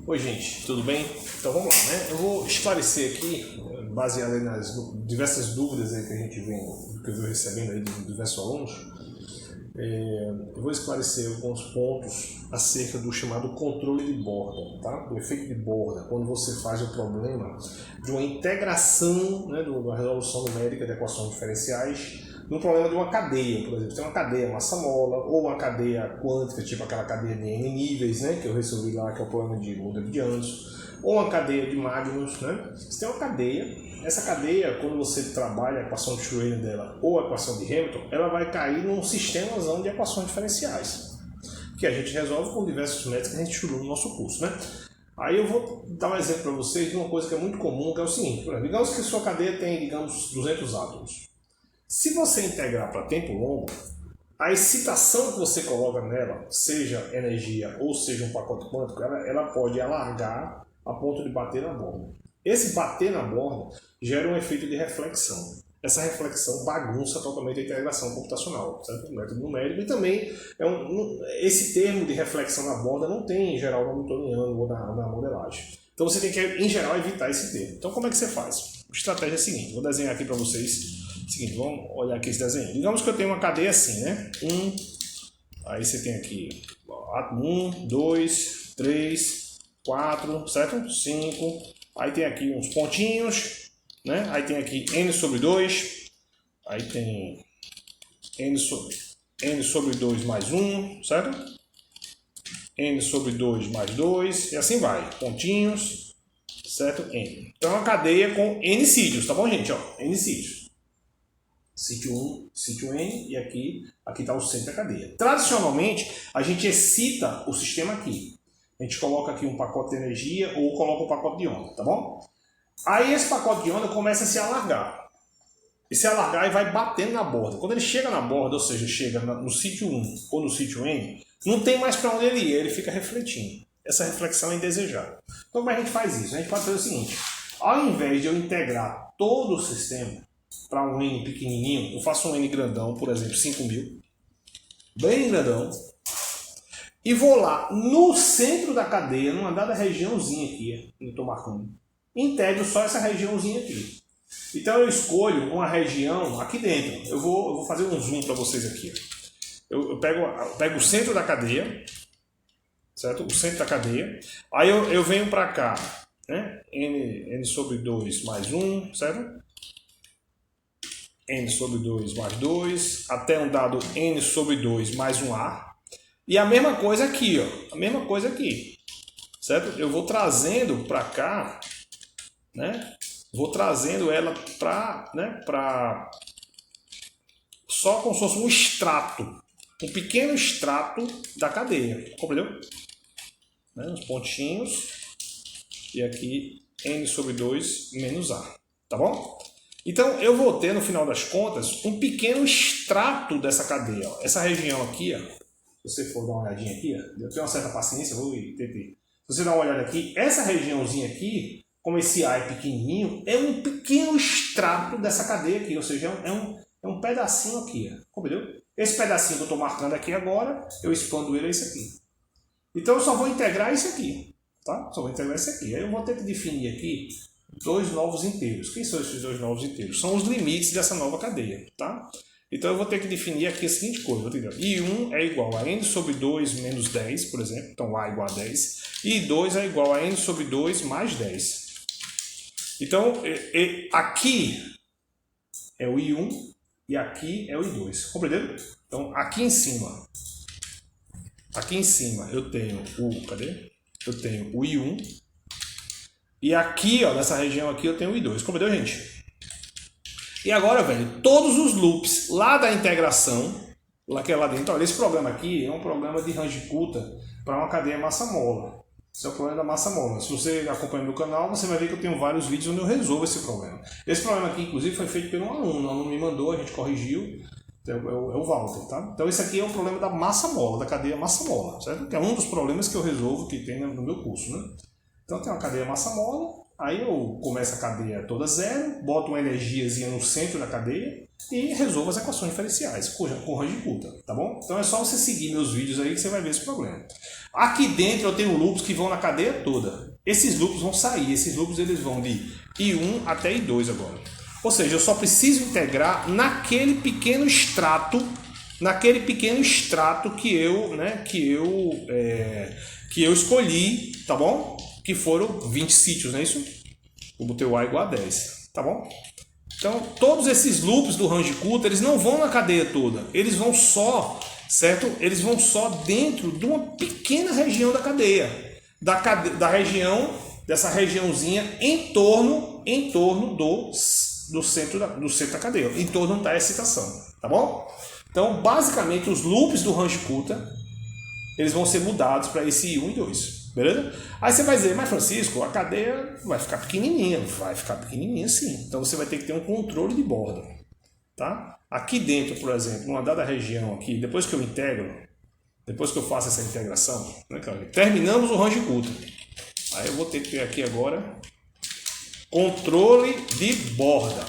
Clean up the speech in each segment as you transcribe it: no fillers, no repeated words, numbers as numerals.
Oi gente, tudo bem? Então vamos lá, né? Eu vou esclarecer aqui, baseado nas diversas dúvidas aí que a gente vem, que eu venho recebendo aí de diversos alunos, eu vou esclarecer alguns pontos acerca do chamado controle de borda, tá? Do efeito de borda, quando você faz o problema de uma integração, né, de uma resolução numérica de equações diferenciais num problema de uma cadeia, por exemplo, você tem uma cadeia massa-mola ou uma cadeia quântica, tipo aquela cadeia de N níveis, né, que eu resolvi lá, que é o problema de modelo de Anderson, ou uma cadeia de Magnus, né? Você tem uma cadeia, essa cadeia, quando você trabalha a equação de Schrödinger dela ou a equação de Hamilton, ela vai cair num sistemazão de equações diferenciais, que a gente resolve com diversos métodos que a gente estudou no nosso curso, né? Aí eu vou dar um exemplo para vocês de uma coisa que é muito comum, que é o seguinte, digamos que a sua cadeia tem, digamos, 200 átomos. Se você integrar para tempo longo, a excitação que você coloca nela, seja energia ou seja um pacote quântico, ela pode alargar a ponto de bater na borda. Esse bater na borda gera um efeito de reflexão. Essa reflexão bagunça totalmente a integração computacional, certo? O método numérico. E também, esse termo de reflexão na borda não tem em geral no newtoniano ou na modelagem. Então você tem que, em geral, evitar esse termo. Então como é que você faz? A estratégia é a seguinte, vou desenhar aqui para vocês. Seguinte, vamos olhar aqui esse desenho. Digamos que eu tenho uma cadeia assim, né? Aí você tem aqui átomo 1, 2, 3, 4, certo? 5. Aí tem aqui uns pontinhos, né? Aí tem aqui n sobre 2. Aí tem n sobre 2 mais 1, certo? N sobre 2 mais 2. E assim vai. Pontinhos, certo? N. Então é uma cadeia com n sítios, tá bom, gente? Ó, n sítios. Sítio 1, sítio N, e aqui está o centro da cadeia. Tradicionalmente, a gente excita o sistema aqui. A gente coloca aqui um pacote de energia ou coloca um pacote de onda, tá bom? Aí esse pacote de onda começa a se alargar. E se alargar e vai batendo na borda. Quando ele chega na borda, ou seja, chega no sítio 1 ou no sítio N, não tem mais para onde ele ir, ele fica refletindo. Essa reflexão é indesejada. Então como a gente faz isso? A gente pode fazer o seguinte, ao invés de eu integrar todo o sistema para um N pequenininho, eu faço um N grandão, por exemplo, 5.000, bem grandão, e vou lá no centro da cadeia, numa dada regiãozinha aqui, eu estou marcando, integro só essa regiãozinha aqui. Então eu escolho uma região aqui dentro, eu vou fazer um zoom para vocês aqui. Eu pego o centro da cadeia, certo? O centro da cadeia, aí eu venho para cá, né? N sobre 2 mais 1, certo? N sobre 2 mais 2, até um dado N sobre 2 mais 1A. E a mesma coisa aqui, ó. A mesma coisa aqui. Certo? Eu vou trazendo para cá, né? Vou trazendo ela para, né, só como se fosse um extrato. Um pequeno extrato da cadeia. Compreendeu? Né? Uns pontinhos. E aqui N sobre 2 menos A. Tá bom? Então, eu vou ter, no final das contas, um pequeno extrato dessa cadeia. Ó. Essa região aqui, ó, se você for dar uma olhadinha aqui, ó, eu tenho uma certa paciência, vou entender. Se você dar uma olhada aqui, essa regiãozinha aqui, como esse A é pequenininho, é um pequeno extrato dessa cadeia aqui, ou seja, é um pedacinho aqui. Ó. Compreendeu? Esse pedacinho que eu estou marcando aqui agora, eu expando ele a esse aqui. Então, eu só vou integrar isso aqui. Tá? Só vou integrar isso aqui. Aí eu vou ter que definir aqui dois novos inteiros. Quem são esses dois novos inteiros? São os limites dessa nova cadeia, tá? Então eu vou ter que definir aqui a seguinte coisa. I1 é igual a n sobre 2 menos 10, por exemplo. Então A igual a 10. E I2 é igual a n sobre 2 mais 10. Então aqui é o I1 e aqui é o I2. Compreendeu? Então aqui em cima eu tenho Eu tenho o I1. E aqui, ó, nessa região aqui, eu tenho o I2. Compreendeu, gente? E agora, velho, todos os loops lá da integração, lá que é lá dentro, olha, esse programa aqui é um programa de Range-Kutta para uma cadeia massa-mola. Esse é o problema da massa-mola. Se você acompanha meu canal, você vai ver que eu tenho vários vídeos onde eu resolvo esse problema. Esse problema aqui, inclusive, foi feito por um aluno. O aluno me mandou, a gente corrigiu. É o Walter, tá? Então esse aqui é o problema da massa-mola, da cadeia massa-mola, certo? Que é um dos problemas que eu resolvo, que tem no meu curso, né? Então tem uma cadeia massa-mola, aí eu começo a cadeia toda zero, boto uma energiazinha no centro da cadeia, e resolva as equações diferenciais com range curta, tá bom? Então é só você seguir meus vídeos aí que você vai ver esse problema. Aqui dentro eu tenho loops que vão na cadeia toda. Esses loops vão sair, esses loops eles vão de I1 até I2 agora. Ou seja, eu só preciso integrar naquele pequeno extrato que eu escolhi, tá bom? Que foram 20 sítios, não é isso? Eu botei o A igual a 10, tá bom? Então, todos esses loops do range curta, eles não vão na cadeia toda, eles vão só, certo? Eles vão só dentro de uma pequena região da cadeia, dessa regiãozinha em torno do centro da cadeia, em torno da excitação, tá bom? Então, basicamente, os loops do range curta, eles vão ser mudados para esse I1 e 2, beleza? Aí você vai dizer, mas Francisco, a cadeia vai ficar pequenininha. Vai ficar pequenininha sim. Então você vai ter que ter um controle de borda, tá? Aqui dentro, por exemplo, numa dada região aqui, depois que eu integro, depois que eu faço essa integração, né, terminamos o range curta. Aí eu vou ter que ter aqui agora controle de borda,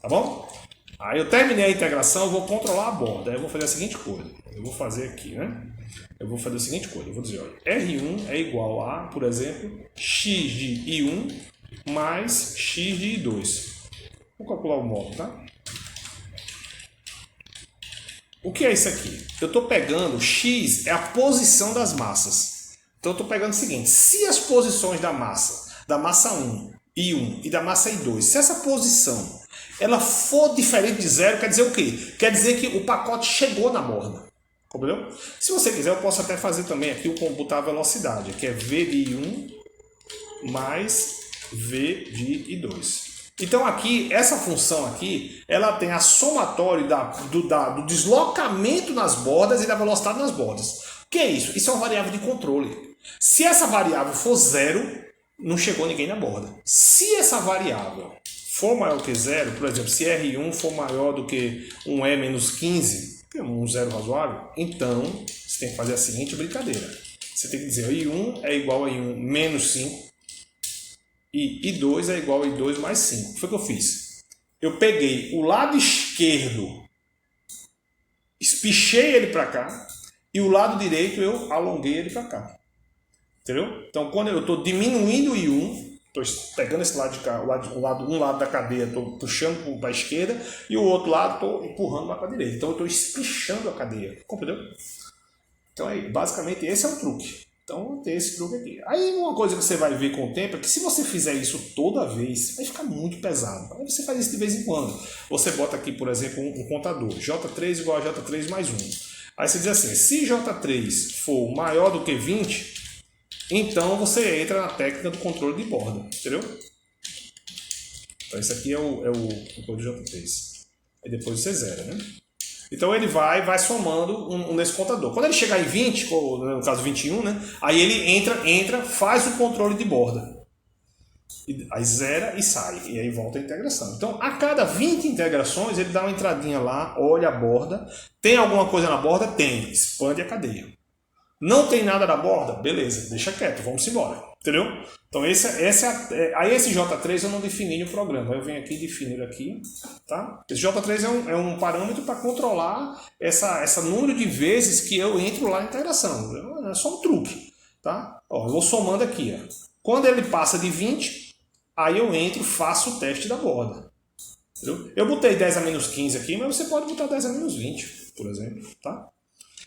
tá bom? Aí eu terminei a integração, eu vou controlar a borda. Aí eu vou fazer a seguinte coisa. Eu vou fazer aqui, né? Eu vou fazer a seguinte coisa. Eu vou dizer, olha, R1 é igual a, por exemplo, x de I1 mais x de I2. Vou calcular o módulo, tá? O que é isso aqui? Eu estou pegando, x é a posição das massas. Então eu estou pegando o seguinte, se as posições da massa 1, I1 e da massa I2, se essa posição ela for diferente de zero, quer dizer o quê? Quer dizer que o pacote chegou na borda. Compreendeu? Se você quiser, eu posso até fazer também aqui o computar a velocidade, que é V de I1 mais V de I2. Então aqui, essa função aqui, ela tem a somatória do deslocamento nas bordas e da velocidade nas bordas. O que é isso? Isso é uma variável de controle. Se essa variável for zero, não chegou ninguém na borda. Se essa variável for maior que zero, por exemplo, se R1 for maior do que um E menos 15, que é um zero razoável, então você tem que fazer a seguinte brincadeira. Você tem que dizer I1 é igual a I1 menos 5 e I2 é igual a I2 mais 5. O que foi que eu fiz? Eu peguei o lado esquerdo, espichei ele para cá e o lado direito eu alonguei ele para cá. Entendeu? Então, quando eu estou diminuindo o I1, estou pegando esse lado de cá, um lado da cadeia, estou puxando para a esquerda e o outro lado estou empurrando lá para a direita. Então eu estou espichando a cadeia. Compreendeu? Então basicamente esse é o truque. Então tem esse truque aqui. Aí uma coisa que você vai ver com o tempo é que se você fizer isso toda vez, vai ficar muito pesado. Aí você faz isso de vez em quando. Você bota aqui, por exemplo, um contador. J3 igual a J3 mais 1. Aí você diz assim, se J3 for maior do que 20, então você entra na técnica do controle de borda, entendeu? Então esse aqui é o controle de J3. Aí depois você zera, né? Então ele vai somando nesse contador. Quando ele chegar em 20, no caso 21, né? Aí ele entra, faz o controle de borda. Aí zera e sai. E aí volta a integração. Então a cada 20 integrações ele dá uma entradinha lá, olha a borda. Tem alguma coisa na borda? Tem. Expande a cadeia. Não tem nada na borda? Beleza, deixa quieto, vamos embora. Entendeu? Então aí esse J3 eu não defini no programa. Eu venho aqui definir aqui, tá? Esse J3 é um parâmetro para controlar essa número de vezes que eu entro lá na integração. É só um truque, tá? Ó, eu vou somando aqui, ó. Quando ele passa de 20, aí eu entro e faço o teste da borda. Entendeu? Eu botei 10 a menos 15 aqui, mas você pode botar 10 a menos 20, por exemplo, tá?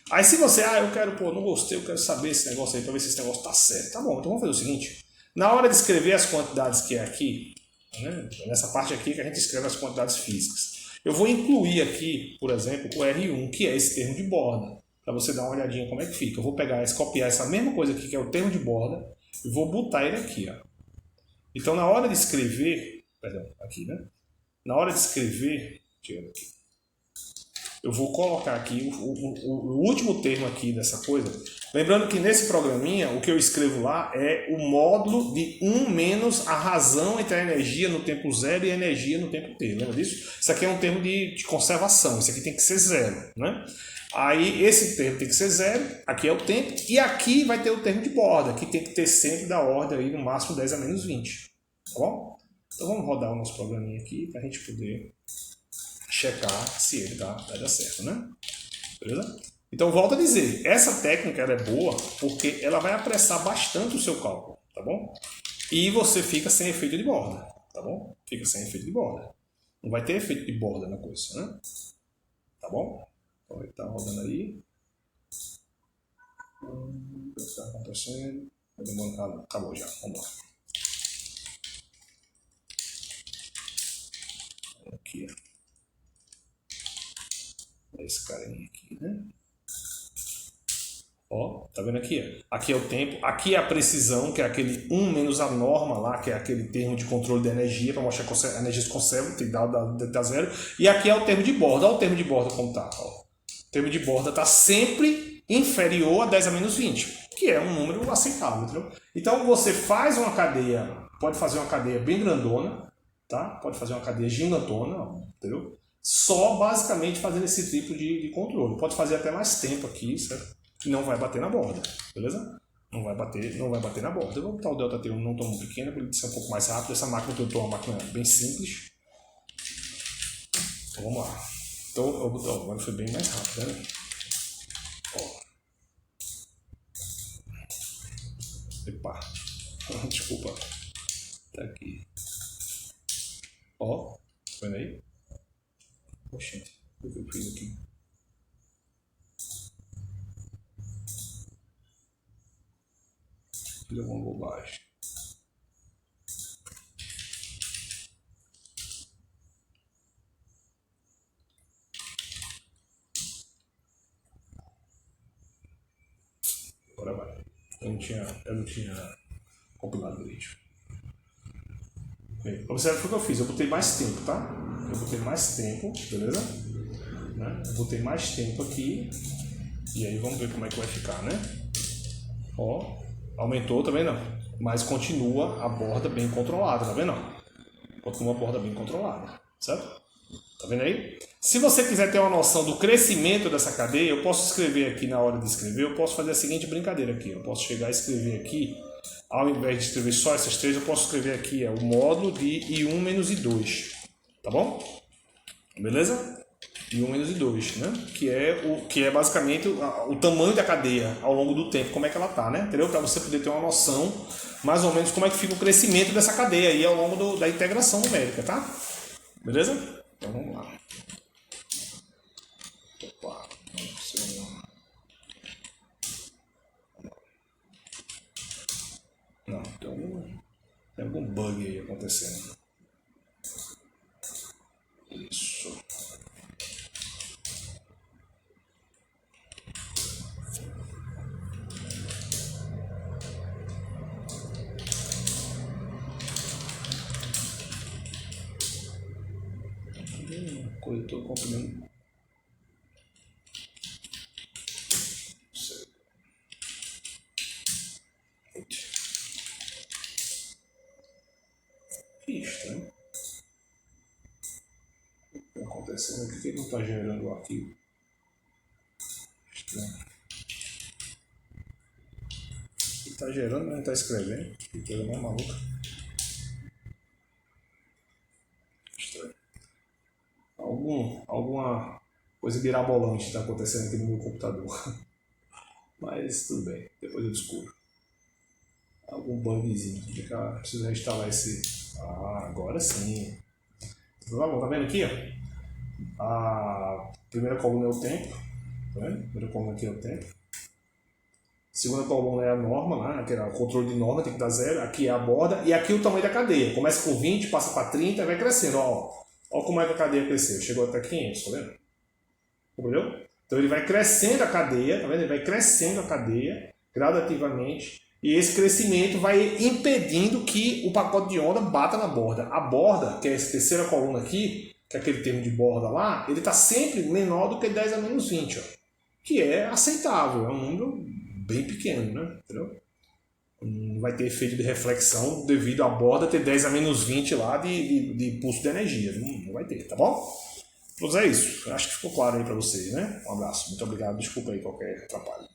Aí se você, não gostei, eu quero saber esse negócio aí para ver se esse negócio tá certo. Tá bom, então vamos fazer o seguinte. Na hora de escrever as quantidades que é aqui, né, nessa parte aqui que a gente escreve as quantidades físicas, eu vou incluir aqui, por exemplo, o R1, que é esse termo de borda, para você dar uma olhadinha como é que fica. Eu vou copiar essa mesma coisa aqui, que é o termo de borda, e vou botar ele aqui, ó. Então na hora de escrever, aqui, né? Na hora de escrever, tira aqui. Eu vou colocar aqui o último termo aqui dessa coisa. Lembrando que nesse programinha, o que eu escrevo lá é o módulo de 1 menos a razão entre a energia no tempo 0 e a energia no tempo t. Lembra disso? Isso aqui é um termo de conservação. Isso aqui tem que ser 0, né? Aí esse termo tem que ser 0, aqui é o tempo, e aqui vai ter o termo de borda, que tem que ter sempre da ordem aí no máximo 10 a menos 20. Tá bom? Então vamos rodar o nosso programinha aqui para a gente poder checar se ele vai dar certo, né? Beleza? Então, volto a dizer, essa técnica ela é boa porque ela vai apressar bastante o seu cálculo, tá bom? E você fica sem efeito de borda, tá bom? Fica sem efeito de borda. Não vai ter efeito de borda na coisa, né? Tá bom? Então, ele tá rodando aí. O que está acontecendo? Acabou já, vamos lá. Aqui, ó. Esse carinha aqui, né? Ó, tá vendo aqui? Aqui é o tempo, aqui é a precisão, que é aquele 1 menos a norma lá, que é aquele termo de controle de energia, para mostrar que a energia se conserva, tem que dar zero. E aqui é o termo de borda, olha o termo de borda como tá. Ó. O termo de borda tá sempre inferior a 10 a menos 20, que é um número aceitável, entendeu? Então você faz uma cadeia, pode fazer uma cadeia bem grandona, tá? Pode fazer uma cadeia gigantona, entendeu? Só basicamente fazendo esse tipo de controle. Pode fazer até mais tempo aqui, certo? E não vai bater na borda, beleza? Não vai bater na borda. Eu vou botar o delta T não tão pequeno, para ele ser um pouco mais rápido. Essa máquina que eu estou é uma máquina bem simples. Então vamos lá. Então, agora foi bem mais rápido, né? Ó. Epa. Desculpa. Tá aqui. Ó. Tá vendo aí? Poxa, o que eu fiz aqui? Fiz alguma bobagem. Agora vai. Eu não tinha compilado o vídeo. Observe o que eu fiz. Eu botei mais tempo, tá? Eu botei mais tempo, beleza? Né? Eu botei mais tempo aqui. E aí vamos ver como é que vai ficar, né? Ó, aumentou, tá vendo? Mas continua a borda bem controlada, tá vendo? Continua a borda bem controlada, certo? Tá vendo aí? Se você quiser ter uma noção do crescimento dessa cadeia, eu posso escrever aqui na hora de escrever, eu posso fazer a seguinte brincadeira aqui. Eu posso chegar e escrever aqui, ao invés de escrever só essas três, eu posso escrever aqui o módulo de I1 menos I2, tá bom? Beleza? I1 menos I2, né? Que é basicamente o tamanho da cadeia ao longo do tempo, como é que ela tá, né? Entendeu? Para você poder ter uma noção, mais ou menos, como é que fica o crescimento dessa cadeia aí ao longo da integração numérica, tá? Beleza? Então vamos lá. Opa, não, tem algum bug aí acontecendo. Isso. Coisa eu tô compilando. Estranho. O que está acontecendo aqui? Por que não está gerando o arquivo? Estranho. Ele está gerando, mas não está escrevendo. Que coisa mais maluca. Estranho. Alguma coisa mirabolante está acontecendo aqui no meu computador. Mas tudo bem, depois eu descubro. Algum bugzinho. Preciso reinstalar esse. Ah, agora sim. Então, tá vendo aqui? Ó? A primeira coluna é o tempo. Tá vendo? A primeira coluna aqui é o tempo. A segunda coluna é a norma, né? Que é o controle de norma, tem que dar zero. Aqui é a borda. E aqui o tamanho da cadeia. Começa com 20, passa para 30 e vai crescendo. Ó como é que a cadeia cresceu. Chegou até 500, tá vendo? Entendeu? Então ele vai crescendo a cadeia, tá vendo? Ele vai crescendo a cadeia gradativamente. E esse crescimento vai impedindo que o pacote de onda bata na borda. A borda, que é essa terceira coluna aqui, que é aquele termo de borda lá, ele está sempre menor do que 10 a menos 20, ó, que é aceitável, é um número bem pequeno, né? Entendeu? Não vai ter efeito de reflexão devido à borda ter 10 a menos 20 lá de pulso de energia. Não vai ter, tá bom? Mas é isso. Acho que ficou claro aí para vocês, né? Um abraço. Muito obrigado. Desculpa aí qualquer atrapalho.